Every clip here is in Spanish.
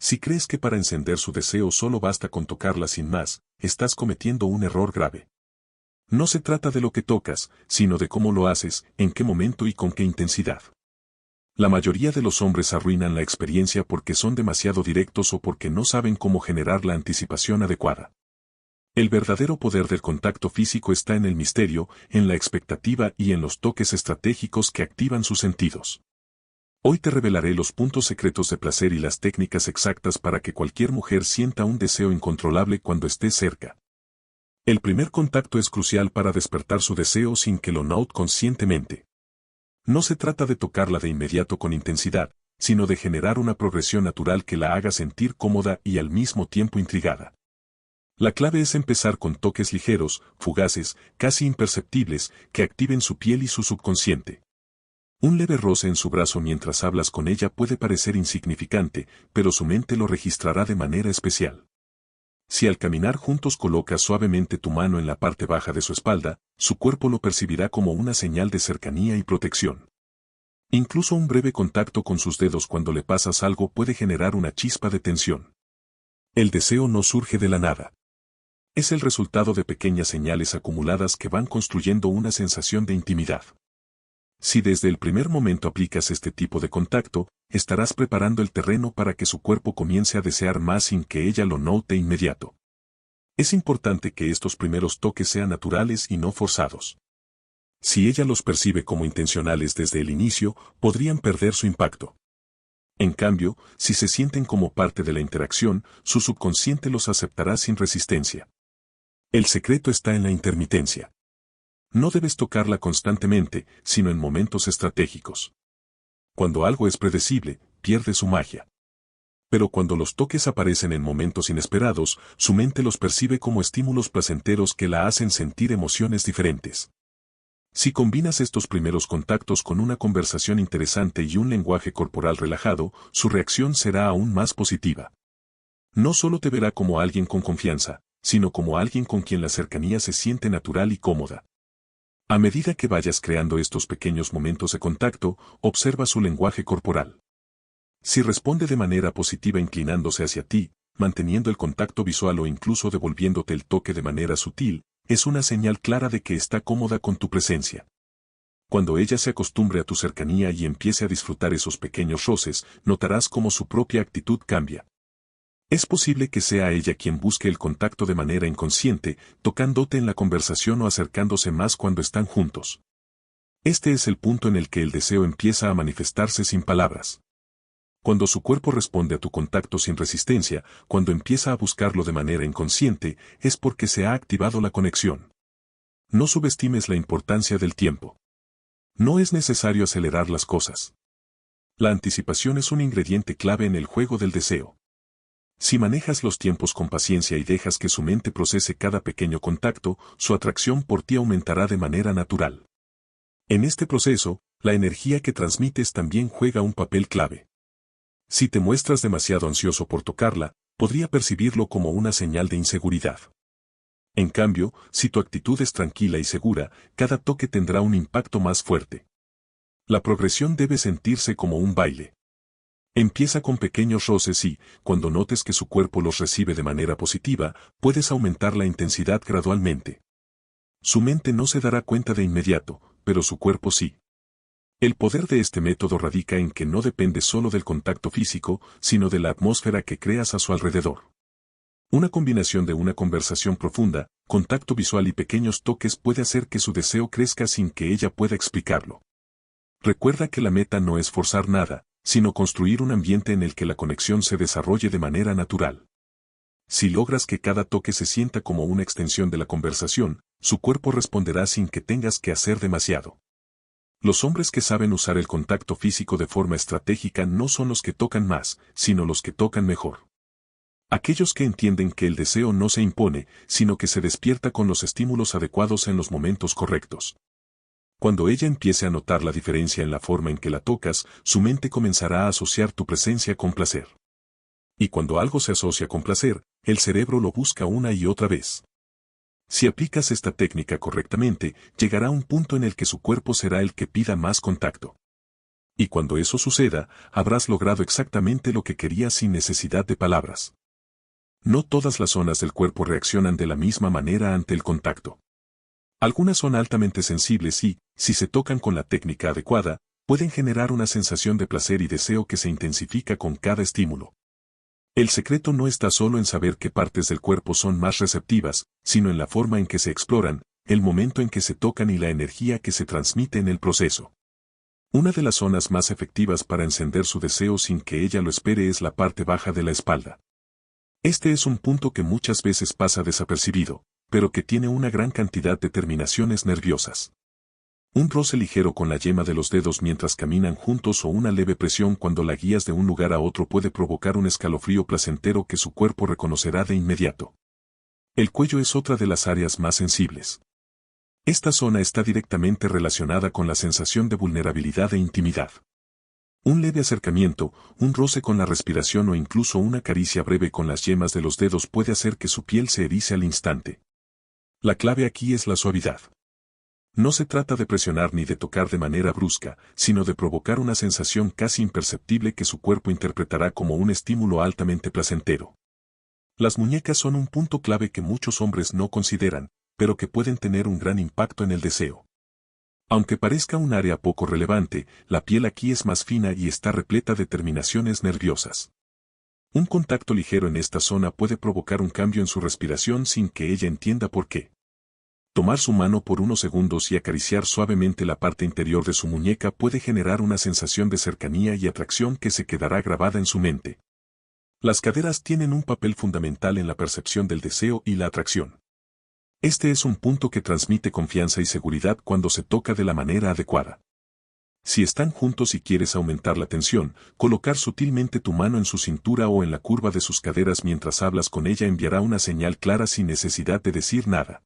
Si crees que para encender su deseo solo basta con tocarla sin más, estás cometiendo un error grave. No se trata de lo que tocas, sino de cómo lo haces, en qué momento y con qué intensidad. La mayoría de los hombres arruinan la experiencia porque son demasiado directos o porque no saben cómo generar la anticipación adecuada. El verdadero poder del contacto físico está en el misterio, en la expectativa y en los toques estratégicos que activan sus sentidos. Hoy te revelaré los puntos secretos de placer y las técnicas exactas para que cualquier mujer sienta un deseo incontrolable cuando estés cerca. El primer contacto es crucial para despertar su deseo sin que lo note conscientemente. No se trata de tocarla de inmediato con intensidad, sino de generar una progresión natural que la haga sentir cómoda y al mismo tiempo intrigada. La clave es empezar con toques ligeros, fugaces, casi imperceptibles, que activen su piel y su subconsciente. Un leve roce en su brazo mientras hablas con ella puede parecer insignificante, pero su mente lo registrará de manera especial. Si al caminar juntos colocas suavemente tu mano en la parte baja de su espalda, su cuerpo lo percibirá como una señal de cercanía y protección. Incluso un breve contacto con sus dedos cuando le pasas algo puede generar una chispa de tensión. El deseo no surge de la nada. Es el resultado de pequeñas señales acumuladas que van construyendo una sensación de intimidad. Si desde el primer momento aplicas este tipo de contacto, estarás preparando el terreno para que su cuerpo comience a desear más sin que ella lo note de inmediato. Es importante que estos primeros toques sean naturales y no forzados. Si ella los percibe como intencionales desde el inicio, podrían perder su impacto. En cambio, si se sienten como parte de la interacción, su subconsciente los aceptará sin resistencia. El secreto está en la intermitencia. No debes tocarla constantemente, sino en momentos estratégicos. Cuando algo es predecible, pierde su magia. Pero cuando los toques aparecen en momentos inesperados, su mente los percibe como estímulos placenteros que la hacen sentir emociones diferentes. Si combinas estos primeros contactos con una conversación interesante y un lenguaje corporal relajado, su reacción será aún más positiva. No solo te verá como alguien con confianza, sino como alguien con quien la cercanía se siente natural y cómoda. A medida que vayas creando estos pequeños momentos de contacto, observa su lenguaje corporal. Si responde de manera positiva inclinándose hacia ti, manteniendo el contacto visual o incluso devolviéndote el toque de manera sutil, es una señal clara de que está cómoda con tu presencia. Cuando ella se acostumbre a tu cercanía y empiece a disfrutar esos pequeños roces, notarás cómo su propia actitud cambia. Es posible que sea ella quien busque el contacto de manera inconsciente, tocándote en la conversación o acercándose más cuando están juntos. Este es el punto en el que el deseo empieza a manifestarse sin palabras. Cuando su cuerpo responde a tu contacto sin resistencia, cuando empieza a buscarlo de manera inconsciente, es porque se ha activado la conexión. No subestimes la importancia del tiempo. No es necesario acelerar las cosas. La anticipación es un ingrediente clave en el juego del deseo. Si manejas los tiempos con paciencia y dejas que su mente procese cada pequeño contacto, su atracción por ti aumentará de manera natural. En este proceso, la energía que transmites también juega un papel clave. Si te muestras demasiado ansioso por tocarla, podría percibirlo como una señal de inseguridad. En cambio, si tu actitud es tranquila y segura, cada toque tendrá un impacto más fuerte. La progresión debe sentirse como un baile. Empieza con pequeños roces y, cuando notes que su cuerpo los recibe de manera positiva, puedes aumentar la intensidad gradualmente. Su mente no se dará cuenta de inmediato, pero su cuerpo sí. El poder de este método radica en que no depende solo del contacto físico, sino de la atmósfera que creas a su alrededor. Una combinación de una conversación profunda, contacto visual y pequeños toques puede hacer que su deseo crezca sin que ella pueda explicarlo. Recuerda que la meta no es forzar nada, sino construir un ambiente en el que la conexión se desarrolle de manera natural. Si logras que cada toque se sienta como una extensión de la conversación, su cuerpo responderá sin que tengas que hacer demasiado. Los hombres que saben usar el contacto físico de forma estratégica no son los que tocan más, sino los que tocan mejor. Aquellos que entienden que el deseo no se impone, sino que se despierta con los estímulos adecuados en los momentos correctos. Cuando ella empiece a notar la diferencia en la forma en que la tocas, su mente comenzará a asociar tu presencia con placer. Y cuando algo se asocia con placer, el cerebro lo busca una y otra vez. Si aplicas esta técnica correctamente, llegará un punto en el que su cuerpo será el que pida más contacto. Y cuando eso suceda, habrás logrado exactamente lo que querías sin necesidad de palabras. No todas las zonas del cuerpo reaccionan de la misma manera ante el contacto. Algunas son altamente sensibles y, si se tocan con la técnica adecuada, pueden generar una sensación de placer y deseo que se intensifica con cada estímulo. El secreto no está solo en saber qué partes del cuerpo son más receptivas, sino en la forma en que se exploran, el momento en que se tocan y la energía que se transmite en el proceso. Una de las zonas más efectivas para encender su deseo sin que ella lo espere es la parte baja de la espalda. Este es un punto que muchas veces pasa desapercibido, pero que tiene una gran cantidad de terminaciones nerviosas. Un roce ligero con la yema de los dedos mientras caminan juntos o una leve presión cuando la guías de un lugar a otro puede provocar un escalofrío placentero que su cuerpo reconocerá de inmediato. El cuello es otra de las áreas más sensibles. Esta zona está directamente relacionada con la sensación de vulnerabilidad e intimidad. Un leve acercamiento, un roce con la respiración o incluso una caricia breve con las yemas de los dedos puede hacer que su piel se erice al instante. La clave aquí es la suavidad. No se trata de presionar ni de tocar de manera brusca, sino de provocar una sensación casi imperceptible que su cuerpo interpretará como un estímulo altamente placentero. Las muñecas son un punto clave que muchos hombres no consideran, pero que pueden tener un gran impacto en el deseo. Aunque parezca un área poco relevante, la piel aquí es más fina y está repleta de terminaciones nerviosas. Un contacto ligero en esta zona puede provocar un cambio en su respiración sin que ella entienda por qué. Tomar su mano por unos segundos y acariciar suavemente la parte interior de su muñeca puede generar una sensación de cercanía y atracción que se quedará grabada en su mente. Las caderas tienen un papel fundamental en la percepción del deseo y la atracción. Este es un punto que transmite confianza y seguridad cuando se toca de la manera adecuada. Si están juntos y quieres aumentar la tensión, colocar sutilmente tu mano en su cintura o en la curva de sus caderas mientras hablas con ella enviará una señal clara sin necesidad de decir nada.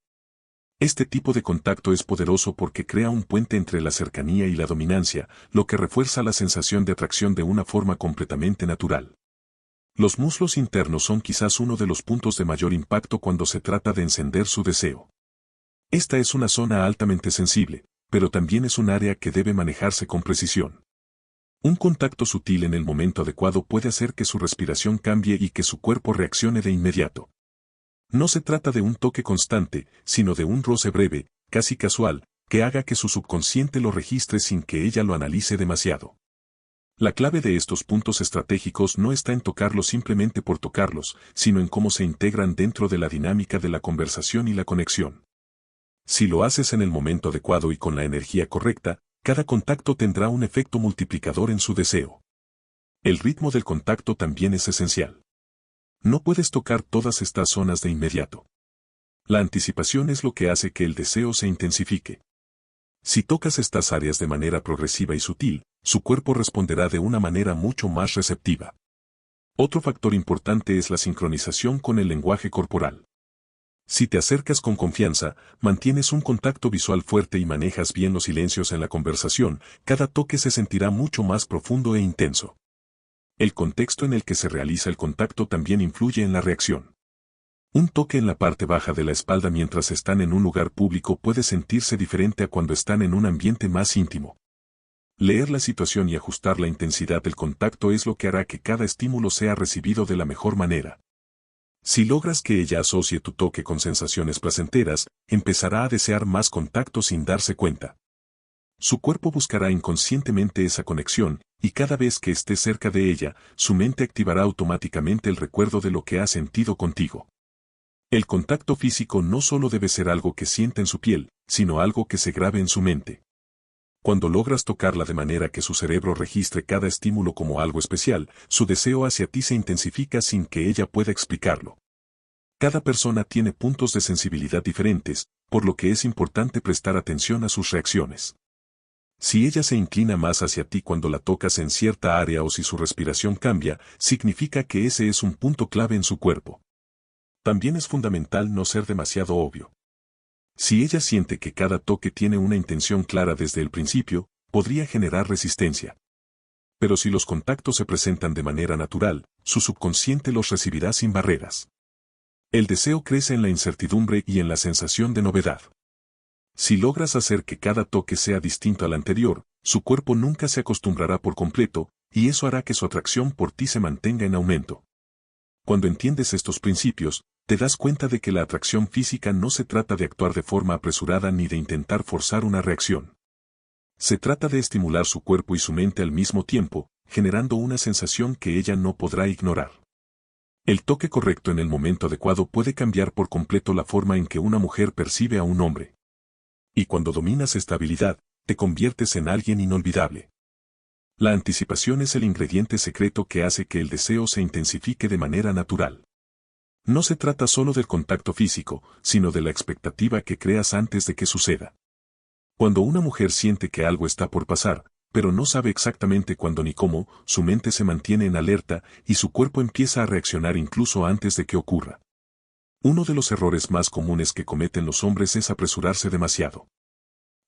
Este tipo de contacto es poderoso porque crea un puente entre la cercanía y la dominancia, lo que refuerza la sensación de atracción de una forma completamente natural. Los muslos internos son quizás uno de los puntos de mayor impacto cuando se trata de encender su deseo. Esta es una zona altamente sensible, pero también es un área que debe manejarse con precisión. Un contacto sutil en el momento adecuado puede hacer que su respiración cambie y que su cuerpo reaccione de inmediato. No se trata de un toque constante, sino de un roce breve, casi casual, que haga que su subconsciente lo registre sin que ella lo analice demasiado. La clave de estos puntos estratégicos no está en tocarlos simplemente por tocarlos, sino en cómo se integran dentro de la dinámica de la conversación y la conexión. Si lo haces en el momento adecuado y con la energía correcta, cada contacto tendrá un efecto multiplicador en su deseo. El ritmo del contacto también es esencial. No puedes tocar todas estas zonas de inmediato. La anticipación es lo que hace que el deseo se intensifique. Si tocas estas áreas de manera progresiva y sutil, su cuerpo responderá de una manera mucho más receptiva. Otro factor importante es la sincronización con el lenguaje corporal. Si te acercas con confianza, mantienes un contacto visual fuerte y manejas bien los silencios en la conversación, cada toque se sentirá mucho más profundo e intenso. El contexto en el que se realiza el contacto también influye en la reacción. Un toque en la parte baja de la espalda mientras están en un lugar público puede sentirse diferente a cuando están en un ambiente más íntimo. Leer la situación y ajustar la intensidad del contacto es lo que hará que cada estímulo sea recibido de la mejor manera. Si logras que ella asocie tu toque con sensaciones placenteras, empezará a desear más contacto sin darse cuenta. Su cuerpo buscará inconscientemente esa conexión, y cada vez que esté cerca de ella, su mente activará automáticamente el recuerdo de lo que ha sentido contigo. El contacto físico no solo debe ser algo que sienta en su piel, sino algo que se grabe en su mente. Cuando logras tocarla de manera que su cerebro registre cada estímulo como algo especial, su deseo hacia ti se intensifica sin que ella pueda explicarlo. Cada persona tiene puntos de sensibilidad diferentes, por lo que es importante prestar atención a sus reacciones. Si ella se inclina más hacia ti cuando la tocas en cierta área o si su respiración cambia, significa que ese es un punto clave en su cuerpo. También es fundamental no ser demasiado obvio. Si ella siente que cada toque tiene una intención clara desde el principio, podría generar resistencia. Pero si los contactos se presentan de manera natural, su subconsciente los recibirá sin barreras. El deseo crece en la incertidumbre y en la sensación de novedad. Si logras hacer que cada toque sea distinto al anterior, Su cuerpo nunca se acostumbrará por completo, y eso hará que su atracción por ti se mantenga en aumento. Cuando entiendes estos principios, te das cuenta de que la atracción física no se trata de actuar de forma apresurada ni de intentar forzar una reacción. Se trata de estimular su cuerpo y su mente al mismo tiempo, generando una sensación que ella no podrá ignorar. El toque correcto en el momento adecuado puede cambiar por completo la forma en que una mujer percibe a un hombre. Y cuando dominas esta habilidad, te conviertes en alguien inolvidable. La anticipación es el ingrediente secreto que hace que el deseo se intensifique de manera natural. No se trata solo del contacto físico, sino de la expectativa que creas antes de que suceda. Cuando una mujer siente que algo está por pasar, pero no sabe exactamente cuándo ni cómo, su mente se mantiene en alerta y su cuerpo empieza a reaccionar incluso antes de que ocurra. Uno de los errores más comunes que cometen los hombres es apresurarse demasiado.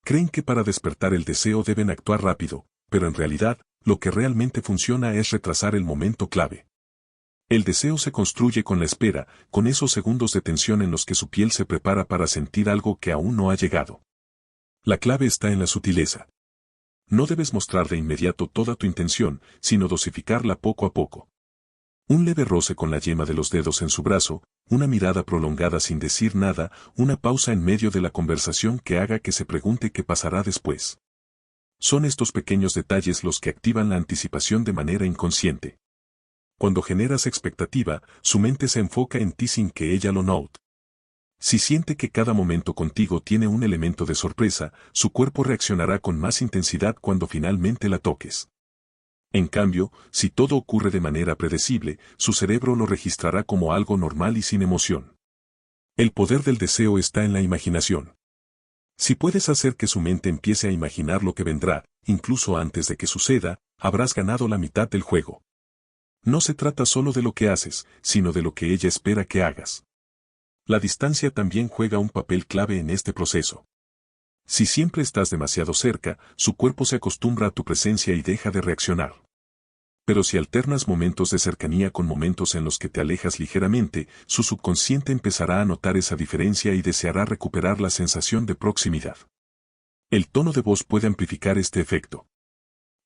Creen que para despertar el deseo deben actuar rápido, pero en realidad, lo que realmente funciona es retrasar el momento clave. El deseo se construye con la espera, con esos segundos de tensión en los que su piel se prepara para sentir algo que aún no ha llegado. La clave está en la sutileza. No debes mostrar de inmediato toda tu intención, sino dosificarla poco a poco. Un leve roce con la yema de los dedos en su brazo, una mirada prolongada sin decir nada, una pausa en medio de la conversación que haga que se pregunte qué pasará después. Son estos pequeños detalles los que activan la anticipación de manera inconsciente. Cuando generas expectativa, su mente se enfoca en ti sin que ella lo note. Si siente que cada momento contigo tiene un elemento de sorpresa, su cuerpo reaccionará con más intensidad cuando finalmente la toques. En cambio, si todo ocurre de manera predecible, su cerebro lo registrará como algo normal y sin emoción. El poder del deseo está en la imaginación. Si puedes hacer que su mente empiece a imaginar lo que vendrá, incluso antes de que suceda, habrás ganado la mitad del juego. No se trata solo de lo que haces, sino de lo que ella espera que hagas. La distancia también juega un papel clave en este proceso. Si siempre estás demasiado cerca, su cuerpo se acostumbra a tu presencia y deja de reaccionar. Pero si alternas momentos de cercanía con momentos en los que te alejas ligeramente, su subconsciente empezará a notar esa diferencia y deseará recuperar la sensación de proximidad. El tono de voz puede amplificar este efecto.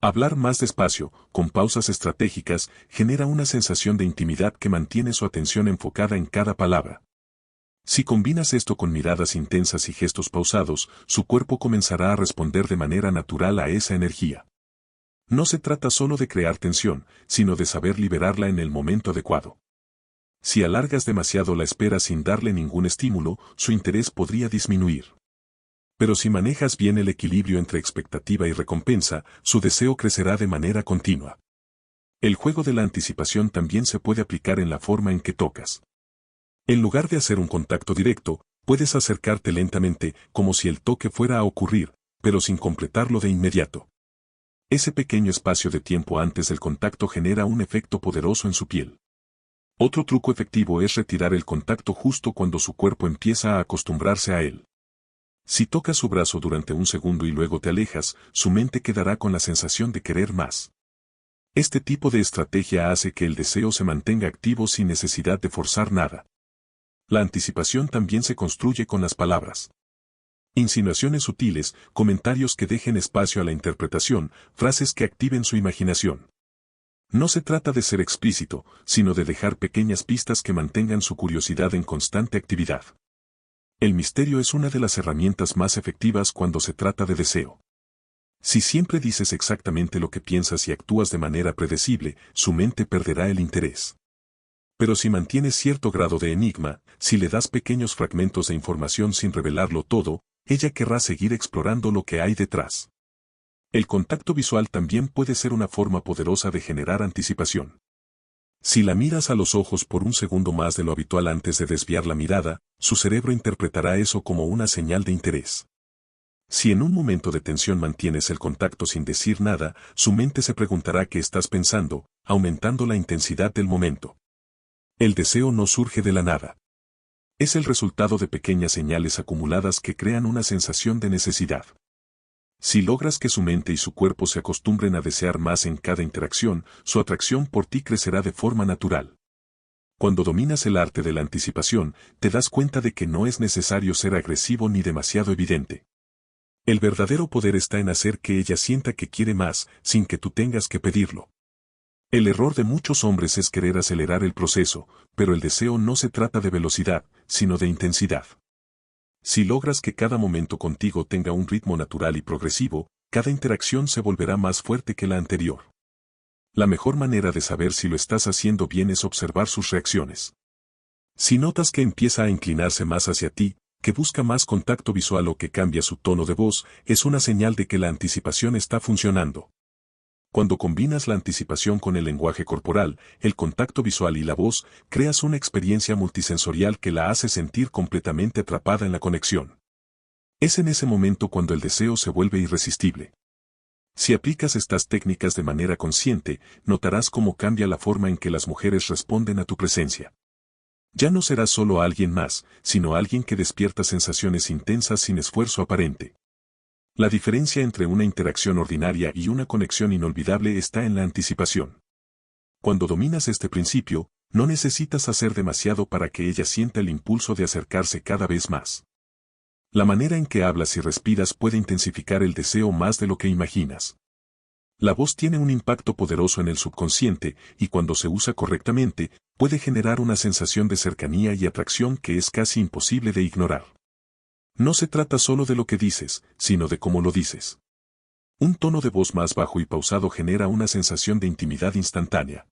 Hablar más despacio, con pausas estratégicas, genera una sensación de intimidad que mantiene su atención enfocada en cada palabra. Si combinas esto con miradas intensas y gestos pausados, su cuerpo comenzará a responder de manera natural a esa energía. No se trata solo de crear tensión, sino de saber liberarla en el momento adecuado. Si alargas demasiado la espera sin darle ningún estímulo, su interés podría disminuir. Pero si manejas bien el equilibrio entre expectativa y recompensa, su deseo crecerá de manera continua. El juego de la anticipación también se puede aplicar en la forma en que tocas. En lugar de hacer un contacto directo, puedes acercarte lentamente, como si el toque fuera a ocurrir, pero sin completarlo de inmediato. Ese pequeño espacio de tiempo antes del contacto genera un efecto poderoso en su piel. Otro truco efectivo es retirar el contacto justo cuando su cuerpo empieza a acostumbrarse a él. Si tocas su brazo durante un segundo y luego te alejas, su mente quedará con la sensación de querer más. Este tipo de estrategia hace que el deseo se mantenga activo sin necesidad de forzar nada. La anticipación también se construye con las palabras. Insinuaciones sutiles, comentarios que dejen espacio a la interpretación, frases que activen su imaginación. No se trata de ser explícito, sino de dejar pequeñas pistas que mantengan su curiosidad en constante actividad. El misterio es una de las herramientas más efectivas cuando se trata de deseo. Si siempre dices exactamente lo que piensas y actúas de manera predecible, su mente perderá el interés. Pero si mantienes cierto grado de enigma, si le das pequeños fragmentos de información sin revelarlo todo, ella querrá seguir explorando lo que hay detrás. El contacto visual también puede ser una forma poderosa de generar anticipación. Si la miras a los ojos por un segundo más de lo habitual antes de desviar la mirada, su cerebro interpretará eso como una señal de interés. Si en un momento de tensión mantienes el contacto sin decir nada, su mente se preguntará qué estás pensando, aumentando la intensidad del momento. El deseo no surge de la nada. Es el resultado de pequeñas señales acumuladas que crean una sensación de necesidad. Si logras que su mente y su cuerpo se acostumbren a desear más en cada interacción, su atracción por ti crecerá de forma natural. Cuando dominas el arte de la anticipación, te das cuenta de que no es necesario ser agresivo ni demasiado evidente. El verdadero poder está en hacer que ella sienta que quiere más, sin que tú tengas que pedirlo. El error de muchos hombres es querer acelerar el proceso, pero el deseo no se trata de velocidad, sino de intensidad. Si logras que cada momento contigo tenga un ritmo natural y progresivo, cada interacción se volverá más fuerte que la anterior. La mejor manera de saber si lo estás haciendo bien es observar sus reacciones. Si notas que empieza a inclinarse más hacia ti, que busca más contacto visual o que cambia su tono de voz, es una señal de que la anticipación está funcionando. Cuando combinas la anticipación con el lenguaje corporal, el contacto visual y la voz, creas una experiencia multisensorial que la hace sentir completamente atrapada en la conexión. Es en ese momento cuando el deseo se vuelve irresistible. Si aplicas estas técnicas de manera consciente, notarás cómo cambia la forma en que las mujeres responden a tu presencia. Ya no serás solo alguien más, sino alguien que despierta sensaciones intensas sin esfuerzo aparente. La diferencia entre una interacción ordinaria y una conexión inolvidable está en la anticipación. Cuando dominas este principio, no necesitas hacer demasiado para que ella sienta el impulso de acercarse cada vez más. La manera en que hablas y respiras puede intensificar el deseo más de lo que imaginas. La voz tiene un impacto poderoso en el subconsciente y cuando se usa correctamente, puede generar una sensación de cercanía y atracción que es casi imposible de ignorar. No se trata solo de lo que dices, sino de cómo lo dices. Un tono de voz más bajo y pausado genera una sensación de intimidad instantánea.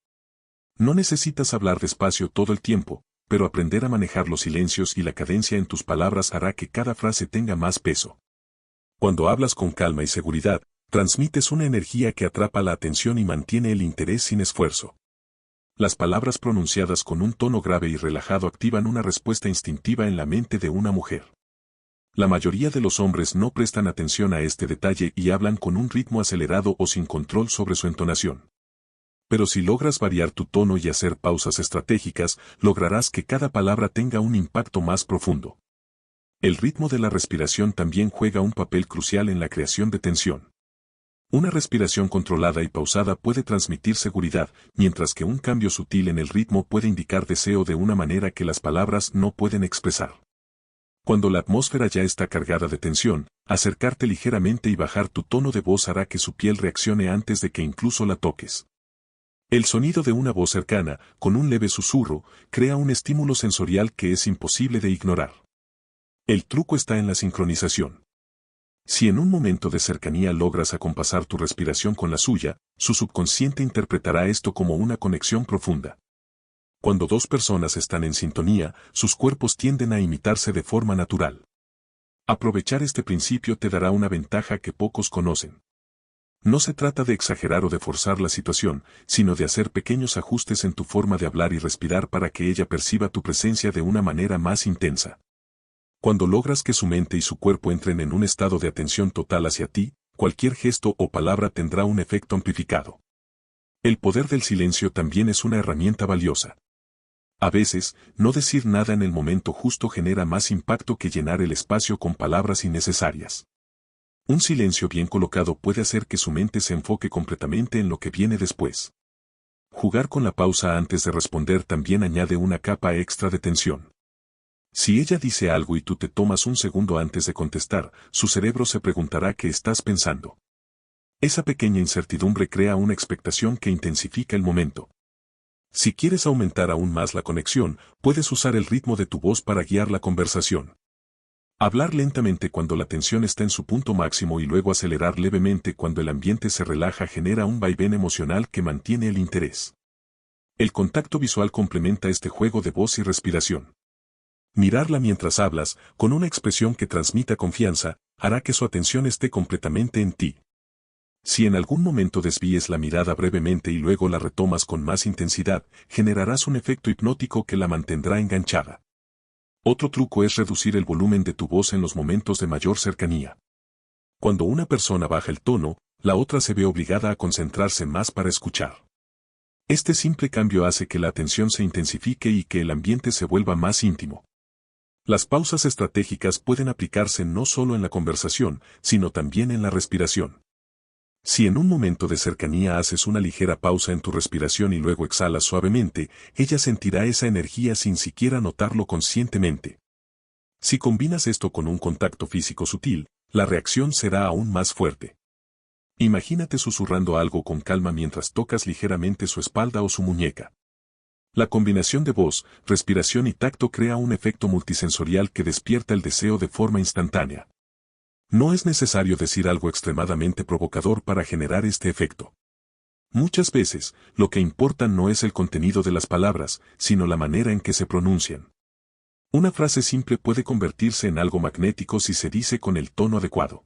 No necesitas hablar despacio todo el tiempo, pero aprender a manejar los silencios y la cadencia en tus palabras hará que cada frase tenga más peso. Cuando hablas con calma y seguridad, transmites una energía que atrapa la atención y mantiene el interés sin esfuerzo. Las palabras pronunciadas con un tono grave y relajado activan una respuesta instintiva en la mente de una mujer. La mayoría de los hombres no prestan atención a este detalle y hablan con un ritmo acelerado o sin control sobre su entonación. Pero si logras variar tu tono y hacer pausas estratégicas, lograrás que cada palabra tenga un impacto más profundo. El ritmo de la respiración también juega un papel crucial en la creación de tensión. Una respiración controlada y pausada puede transmitir seguridad, mientras que un cambio sutil en el ritmo puede indicar deseo de una manera que las palabras no pueden expresar. Cuando la atmósfera ya está cargada de tensión, acercarte ligeramente y bajar tu tono de voz hará que su piel reaccione antes de que incluso la toques. El sonido de una voz cercana, con un leve susurro, crea un estímulo sensorial que es imposible de ignorar. El truco está en la sincronización. Si en un momento de cercanía logras acompasar tu respiración con la suya, su subconsciente interpretará esto como una conexión profunda. Cuando dos personas están en sintonía, sus cuerpos tienden a imitarse de forma natural. Aprovechar este principio te dará una ventaja que pocos conocen. No se trata de exagerar o de forzar la situación, sino de hacer pequeños ajustes en tu forma de hablar y respirar para que ella perciba tu presencia de una manera más intensa. Cuando logras que su mente y su cuerpo entren en un estado de atención total hacia ti, cualquier gesto o palabra tendrá un efecto amplificado. El poder del silencio también es una herramienta valiosa. A veces, no decir nada en el momento justo genera más impacto que llenar el espacio con palabras innecesarias. Un silencio bien colocado puede hacer que su mente se enfoque completamente en lo que viene después. Jugar con la pausa antes de responder también añade una capa extra de tensión. Si ella dice algo y tú te tomas un segundo antes de contestar, su cerebro se preguntará qué estás pensando. Esa pequeña incertidumbre crea una expectación que intensifica el momento. Si quieres aumentar aún más la conexión, puedes usar el ritmo de tu voz para guiar la conversación. Hablar lentamente cuando la tensión está en su punto máximo y luego acelerar levemente cuando el ambiente se relaja genera un vaivén emocional que mantiene el interés. El contacto visual complementa este juego de voz y respiración. Mirarla mientras hablas, con una expresión que transmita confianza, hará que su atención esté completamente en ti. Si en algún momento desvíes la mirada brevemente y luego la retomas con más intensidad, generarás un efecto hipnótico que la mantendrá enganchada. Otro truco es reducir el volumen de tu voz en los momentos de mayor cercanía. Cuando una persona baja el tono, la otra se ve obligada a concentrarse más para escuchar. Este simple cambio hace que la atención se intensifique y que el ambiente se vuelva más íntimo. Las pausas estratégicas pueden aplicarse no solo en la conversación, sino también en la respiración. Si en un momento de cercanía haces una ligera pausa en tu respiración y luego exhalas suavemente, ella sentirá esa energía sin siquiera notarlo conscientemente. Si combinas esto con un contacto físico sutil, la reacción será aún más fuerte. Imagínate susurrando algo con calma mientras tocas ligeramente su espalda o su muñeca. La combinación de voz, respiración y tacto crea un efecto multisensorial que despierta el deseo de forma instantánea. No es necesario decir algo extremadamente provocador para generar este efecto. Muchas veces, lo que importa no es el contenido de las palabras, sino la manera en que se pronuncian. Una frase simple puede convertirse en algo magnético si se dice con el tono adecuado.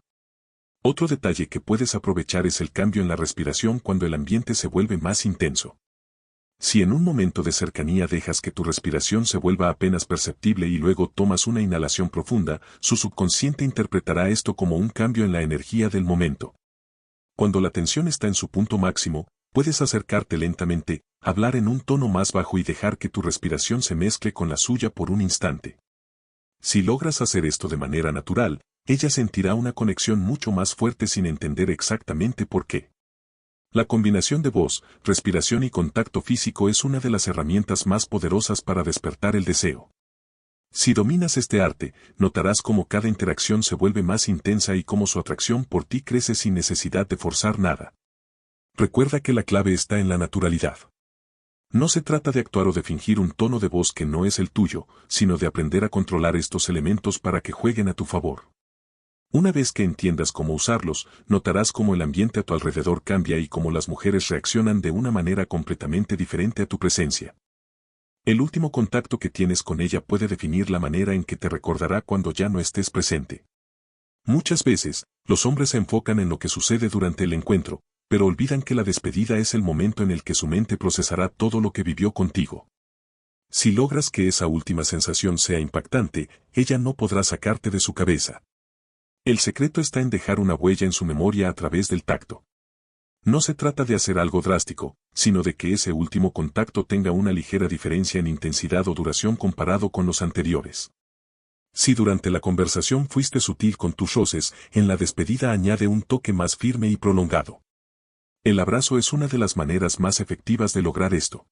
Otro detalle que puedes aprovechar es el cambio en la respiración cuando el ambiente se vuelve más intenso. Si en un momento de cercanía dejas que tu respiración se vuelva apenas perceptible y luego tomas una inhalación profunda, su subconsciente interpretará esto como un cambio en la energía del momento. Cuando la tensión está en su punto máximo, puedes acercarte lentamente, hablar en un tono más bajo y dejar que tu respiración se mezcle con la suya por un instante. Si logras hacer esto de manera natural, ella sentirá una conexión mucho más fuerte sin entender exactamente por qué. La combinación de voz, respiración y contacto físico es una de las herramientas más poderosas para despertar el deseo. Si dominas este arte, notarás cómo cada interacción se vuelve más intensa y cómo su atracción por ti crece sin necesidad de forzar nada. Recuerda que la clave está en la naturalidad. No se trata de actuar o de fingir un tono de voz que no es el tuyo, sino de aprender a controlar estos elementos para que jueguen a tu favor. Una vez que entiendas cómo usarlos, notarás cómo el ambiente a tu alrededor cambia y cómo las mujeres reaccionan de una manera completamente diferente a tu presencia. El último contacto que tienes con ella puede definir la manera en que te recordará cuando ya no estés presente. Muchas veces, los hombres se enfocan en lo que sucede durante el encuentro, pero olvidan que la despedida es el momento en el que su mente procesará todo lo que vivió contigo. Si logras que esa última sensación sea impactante, ella no podrá sacarte de su cabeza. El secreto está en dejar una huella en su memoria a través del tacto. No se trata de hacer algo drástico, sino de que ese último contacto tenga una ligera diferencia en intensidad o duración comparado con los anteriores. Si durante la conversación fuiste sutil con tus roces, en la despedida añade un toque más firme y prolongado. El abrazo es una de las maneras más efectivas de lograr esto.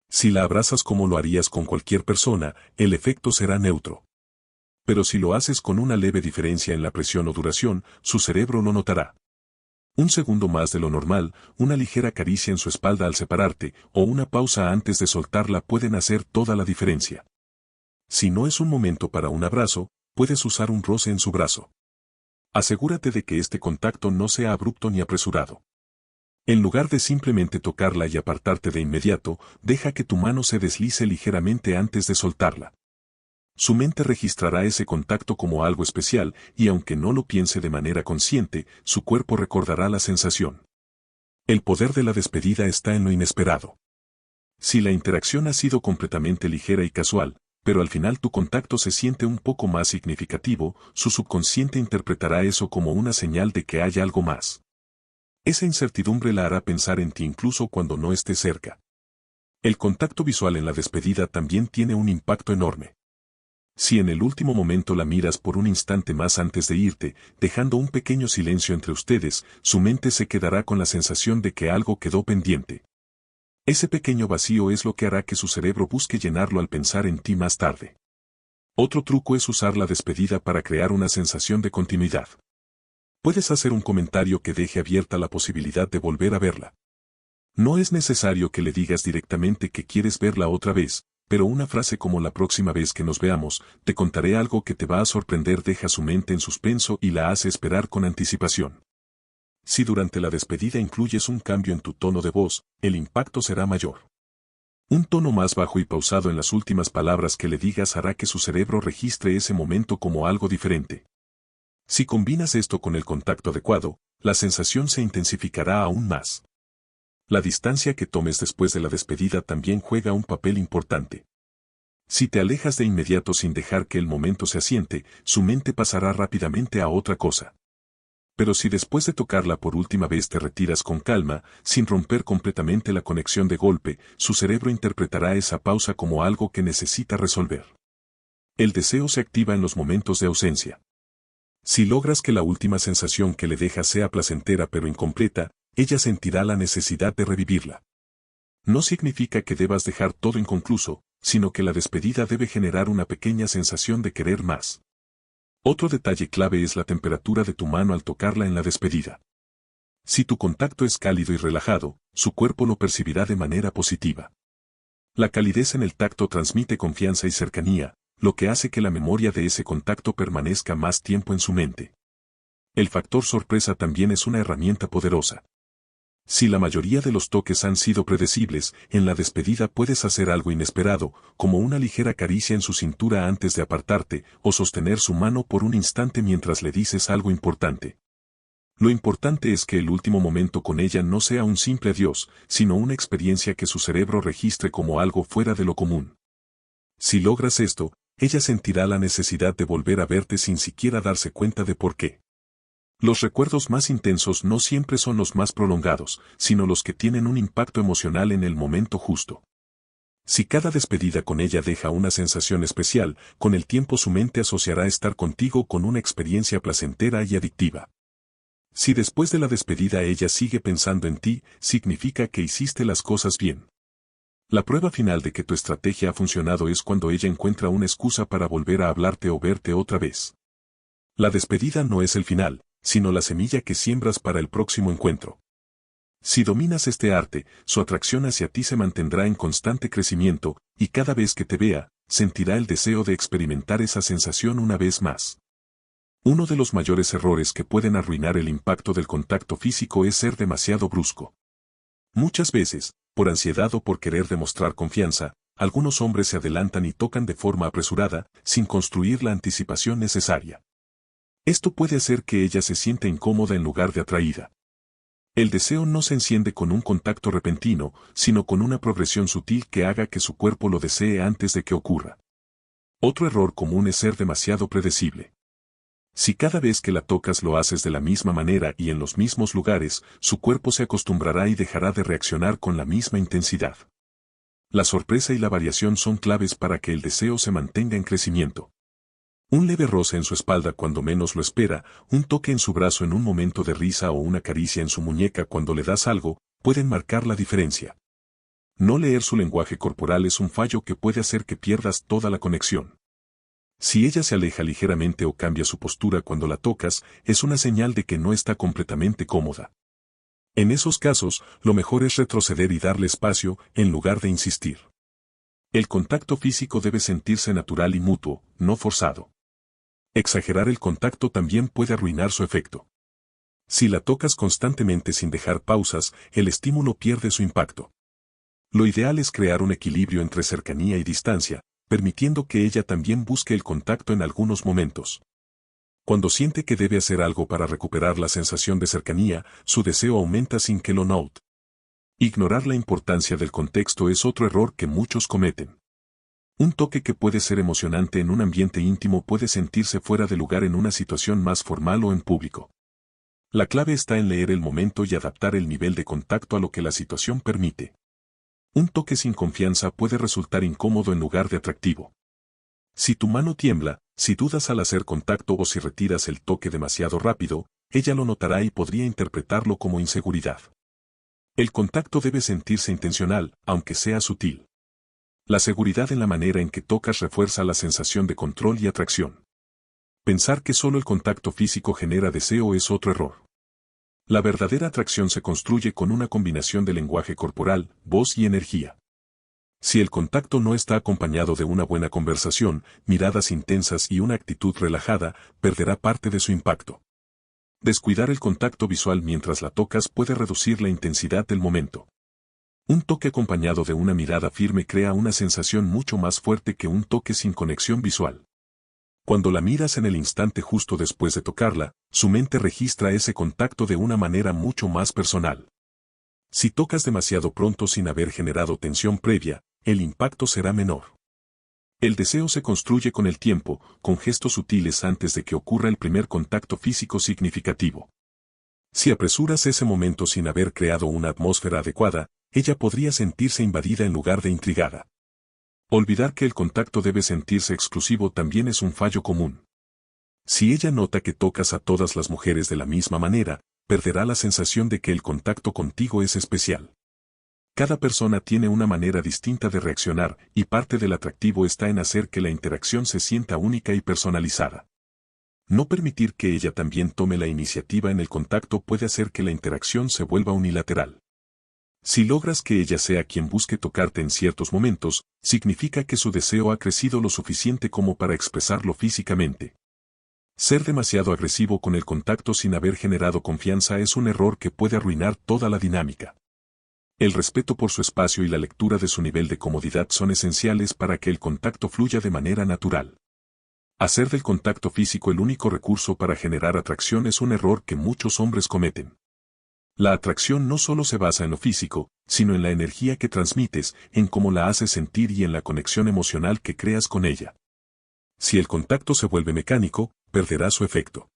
Si la abrazas como lo harías con cualquier persona, el efecto será neutro. Pero si lo haces con una leve diferencia en la presión o duración, su cerebro lo notará. Un segundo más de lo normal, una ligera caricia en su espalda al separarte, o una pausa antes de soltarla pueden hacer toda la diferencia. Si no es un momento para un abrazo, puedes usar un roce en su brazo. Asegúrate de que este contacto no sea abrupto ni apresurado. En lugar de simplemente tocarla y apartarte de inmediato, deja que tu mano se deslice ligeramente antes de soltarla. Su mente registrará ese contacto como algo especial, y aunque no lo piense de manera consciente, su cuerpo recordará la sensación. El poder de la despedida está en lo inesperado. Si la interacción ha sido completamente ligera y casual, pero al final tu contacto se siente un poco más significativo, su subconsciente interpretará eso como una señal de que hay algo más. Esa incertidumbre la hará pensar en ti incluso cuando no esté cerca. El contacto visual en la despedida también tiene un impacto enorme. Si en el último momento la miras por un instante más antes de irte, dejando un pequeño silencio entre ustedes, su mente se quedará con la sensación de que algo quedó pendiente. Ese pequeño vacío es lo que hará que su cerebro busque llenarlo al pensar en ti más tarde. Otro truco es usar la despedida para crear una sensación de continuidad. Puedes hacer un comentario que deje abierta la posibilidad de volver a verla. No es necesario que le digas directamente que quieres verla otra vez, pero una frase como la próxima vez que nos veamos, te contaré algo que te va a sorprender deja su mente en suspenso y la hace esperar con anticipación. Si durante la despedida incluyes un cambio en tu tono de voz, el impacto será mayor. Un tono más bajo y pausado en las últimas palabras que le digas hará que su cerebro registre ese momento como algo diferente. Si combinas esto con el contacto adecuado, la sensación se intensificará aún más. La distancia que tomes después de la despedida también juega un papel importante. Si te alejas de inmediato sin dejar que el momento se asiente, su mente pasará rápidamente a otra cosa. Pero si después de tocarla por última vez te retiras con calma, sin romper completamente la conexión de golpe, su cerebro interpretará esa pausa como algo que necesita resolver. El deseo se activa en los momentos de ausencia. Si logras que la última sensación que le dejas sea placentera pero incompleta, ella sentirá la necesidad de revivirla. No significa que debas dejar todo inconcluso, sino que la despedida debe generar una pequeña sensación de querer más. Otro detalle clave es la temperatura de tu mano al tocarla en la despedida. Si tu contacto es cálido y relajado, su cuerpo lo percibirá de manera positiva. La calidez en el tacto transmite confianza y cercanía, lo que hace que la memoria de ese contacto permanezca más tiempo en su mente. El factor sorpresa también es una herramienta poderosa. Si la mayoría de los toques han sido predecibles, en la despedida puedes hacer algo inesperado, como una ligera caricia en su cintura antes de apartarte, o sostener su mano por un instante mientras le dices algo importante. Lo importante es que el último momento con ella no sea un simple adiós, sino una experiencia que su cerebro registre como algo fuera de lo común. Si logras esto, ella sentirá la necesidad de volver a verte sin siquiera darse cuenta de por qué. Los recuerdos más intensos no siempre son los más prolongados, sino los que tienen un impacto emocional en el momento justo. Si cada despedida con ella deja una sensación especial, con el tiempo su mente asociará estar contigo con una experiencia placentera y adictiva. Si después de la despedida ella sigue pensando en ti, significa que hiciste las cosas bien. La prueba final de que tu estrategia ha funcionado es cuando ella encuentra una excusa para volver a hablarte o verte otra vez. La despedida no es el final, sino la semilla que siembras para el próximo encuentro. Si dominas este arte, su atracción hacia ti se mantendrá en constante crecimiento, y cada vez que te vea, sentirá el deseo de experimentar esa sensación una vez más. Uno de los mayores errores que pueden arruinar el impacto del contacto físico es ser demasiado brusco. Muchas veces, por ansiedad o por querer demostrar confianza, algunos hombres se adelantan y tocan de forma apresurada, sin construir la anticipación necesaria. Esto puede hacer que ella se sienta incómoda en lugar de atraída. El deseo no se enciende con un contacto repentino, sino con una progresión sutil que haga que su cuerpo lo desee antes de que ocurra. Otro error común es ser demasiado predecible. Si cada vez que la tocas lo haces de la misma manera y en los mismos lugares, su cuerpo se acostumbrará y dejará de reaccionar con la misma intensidad. La sorpresa y la variación son claves para que el deseo se mantenga en crecimiento. Un leve roce en su espalda cuando menos lo espera, un toque en su brazo en un momento de risa o una caricia en su muñeca cuando le das algo, pueden marcar la diferencia. No leer su lenguaje corporal es un fallo que puede hacer que pierdas toda la conexión. Si ella se aleja ligeramente o cambia su postura cuando la tocas, es una señal de que no está completamente cómoda. En esos casos, lo mejor es retroceder y darle espacio, en lugar de insistir. El contacto físico debe sentirse natural y mutuo, no forzado. Exagerar el contacto también puede arruinar su efecto. Si la tocas constantemente sin dejar pausas, el estímulo pierde su impacto. Lo ideal es crear un equilibrio entre cercanía y distancia, permitiendo que ella también busque el contacto en algunos momentos. Cuando siente que debe hacer algo para recuperar la sensación de cercanía, su deseo aumenta sin que lo note. Ignorar la importancia del contexto es otro error que muchos cometen. Un toque que puede ser emocionante en un ambiente íntimo puede sentirse fuera de lugar en una situación más formal o en público. La clave está en leer el momento y adaptar el nivel de contacto a lo que la situación permite. Un toque sin confianza puede resultar incómodo en lugar de atractivo. Si tu mano tiembla, si dudas al hacer contacto o si retiras el toque demasiado rápido, ella lo notará y podría interpretarlo como inseguridad. El contacto debe sentirse intencional, aunque sea sutil. La seguridad en la manera en que tocas refuerza la sensación de control y atracción. Pensar que solo el contacto físico genera deseo es otro error. La verdadera atracción se construye con una combinación de lenguaje corporal, voz y energía. Si el contacto no está acompañado de una buena conversación, miradas intensas y una actitud relajada, perderá parte de su impacto. Descuidar el contacto visual mientras la tocas puede reducir la intensidad del momento. Un toque acompañado de una mirada firme crea una sensación mucho más fuerte que un toque sin conexión visual. Cuando la miras en el instante justo después de tocarla, su mente registra ese contacto de una manera mucho más personal. Si tocas demasiado pronto sin haber generado tensión previa, el impacto será menor. El deseo se construye con el tiempo, con gestos sutiles antes de que ocurra el primer contacto físico significativo. Si apresuras ese momento sin haber creado una atmósfera adecuada, ella podría sentirse invadida en lugar de intrigada. Olvidar que el contacto debe sentirse exclusivo también es un fallo común. Si ella nota que tocas a todas las mujeres de la misma manera, perderá la sensación de que el contacto contigo es especial. Cada persona tiene una manera distinta de reaccionar, y parte del atractivo está en hacer que la interacción se sienta única y personalizada. No permitir que ella también tome la iniciativa en el contacto puede hacer que la interacción se vuelva unilateral. Si logras que ella sea quien busque tocarte en ciertos momentos, significa que su deseo ha crecido lo suficiente como para expresarlo físicamente. Ser demasiado agresivo con el contacto sin haber generado confianza es un error que puede arruinar toda la dinámica. El respeto por su espacio y la lectura de su nivel de comodidad son esenciales para que el contacto fluya de manera natural. Hacer del contacto físico el único recurso para generar atracción es un error que muchos hombres cometen. La atracción no solo se basa en lo físico, sino en la energía que transmites, en cómo la haces sentir y en la conexión emocional que creas con ella. Si el contacto se vuelve mecánico, perderá su efecto.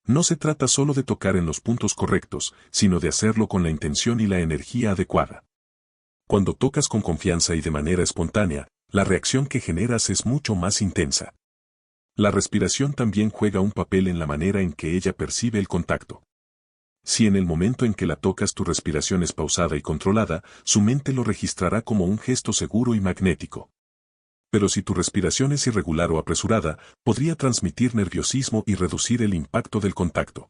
No se trata solo de tocar en los puntos correctos, sino de hacerlo con la intención y la energía adecuada. Cuando tocas con confianza y de manera espontánea, la reacción que generas es mucho más intensa. La respiración también juega un papel en la manera en que ella percibe el contacto. Si en el momento en que la tocas tu respiración es pausada y controlada, su mente lo registrará como un gesto seguro y magnético. Pero si tu respiración es irregular o apresurada, podría transmitir nerviosismo y reducir el impacto del contacto.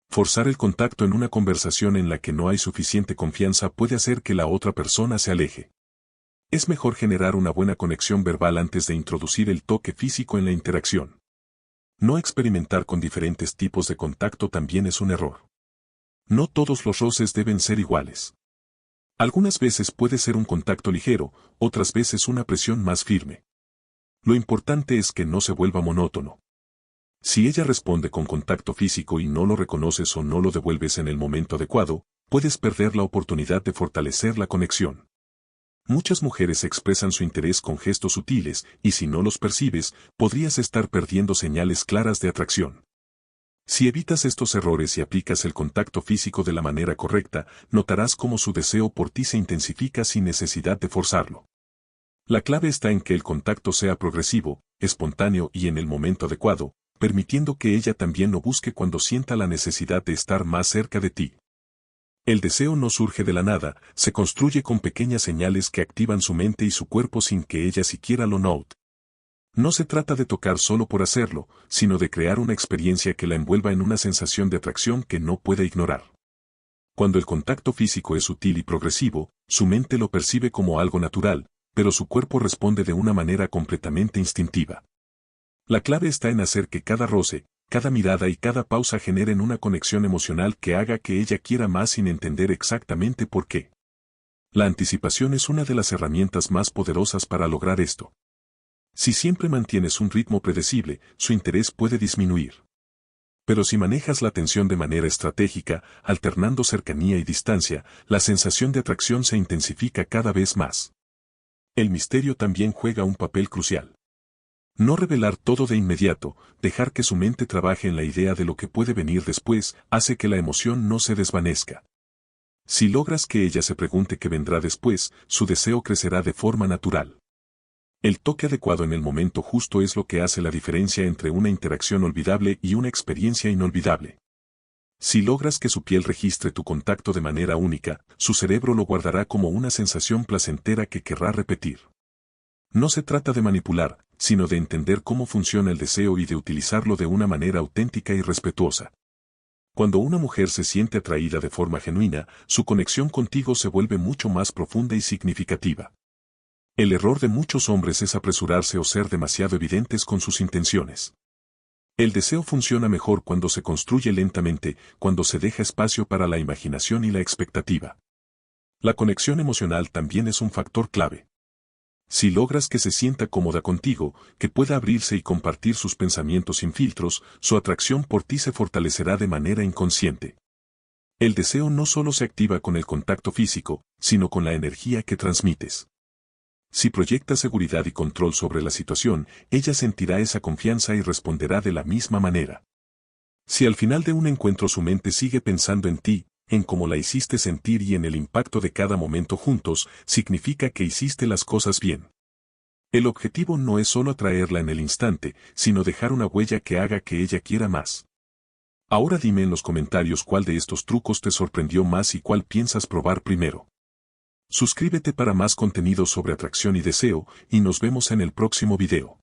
Forzar el contacto en una conversación en la que no hay suficiente confianza puede hacer que la otra persona se aleje. Es mejor generar una buena conexión verbal antes de introducir el toque físico en la interacción. No experimentar con diferentes tipos de contacto también es un error. No todos los roces deben ser iguales. Algunas veces puede ser un contacto ligero, otras veces una presión más firme. Lo importante es que no se vuelva monótono. Si ella responde con contacto físico y no lo reconoces o no lo devuelves en el momento adecuado, puedes perder la oportunidad de fortalecer la conexión. Muchas mujeres expresan su interés con gestos sutiles, y si no los percibes, podrías estar perdiendo señales claras de atracción. Si evitas estos errores y aplicas el contacto físico de la manera correcta, notarás cómo su deseo por ti se intensifica sin necesidad de forzarlo. La clave está en que el contacto sea progresivo, espontáneo y en el momento adecuado, permitiendo que ella también lo busque cuando sienta la necesidad de estar más cerca de ti. El deseo no surge de la nada, se construye con pequeñas señales que activan su mente y su cuerpo sin que ella siquiera lo note. No se trata de tocar solo por hacerlo, sino de crear una experiencia que la envuelva en una sensación de atracción que no puede ignorar. Cuando el contacto físico es sutil y progresivo, su mente lo percibe como algo natural, pero su cuerpo responde de una manera completamente instintiva. La clave está en hacer que cada roce, cada mirada y cada pausa generen una conexión emocional que haga que ella quiera más sin entender exactamente por qué. La anticipación es una de las herramientas más poderosas para lograr esto. Si siempre mantienes un ritmo predecible, su interés puede disminuir. Pero si manejas la atención de manera estratégica, alternando cercanía y distancia, la sensación de atracción se intensifica cada vez más. El misterio también juega un papel crucial. No revelar todo de inmediato, dejar que su mente trabaje en la idea de lo que puede venir después, hace que la emoción no se desvanezca. Si logras que ella se pregunte qué vendrá después, su deseo crecerá de forma natural. El toque adecuado en el momento justo es lo que hace la diferencia entre una interacción olvidable y una experiencia inolvidable. Si logras que su piel registre tu contacto de manera única, su cerebro lo guardará como una sensación placentera que querrá repetir. No se trata de manipular, sino de entender cómo funciona el deseo y de utilizarlo de una manera auténtica y respetuosa. Cuando una mujer se siente atraída de forma genuina, su conexión contigo se vuelve mucho más profunda y significativa. El error de muchos hombres es apresurarse o ser demasiado evidentes con sus intenciones. El deseo funciona mejor cuando se construye lentamente, cuando se deja espacio para la imaginación y la expectativa. La conexión emocional también es un factor clave. Si logras que se sienta cómoda contigo, que pueda abrirse y compartir sus pensamientos sin filtros, su atracción por ti se fortalecerá de manera inconsciente. El deseo no solo se activa con el contacto físico, sino con la energía que transmites. Si proyectas seguridad y control sobre la situación, ella sentirá esa confianza y responderá de la misma manera. Si al final de un encuentro su mente sigue pensando en ti, en cómo la hiciste sentir y en el impacto de cada momento juntos, significa que hiciste las cosas bien. El objetivo no es solo atraerla en el instante, sino dejar una huella que haga que ella quiera más. Ahora dime en los comentarios cuál de estos trucos te sorprendió más y cuál piensas probar primero. Suscríbete para más contenido sobre atracción y deseo, y nos vemos en el próximo video.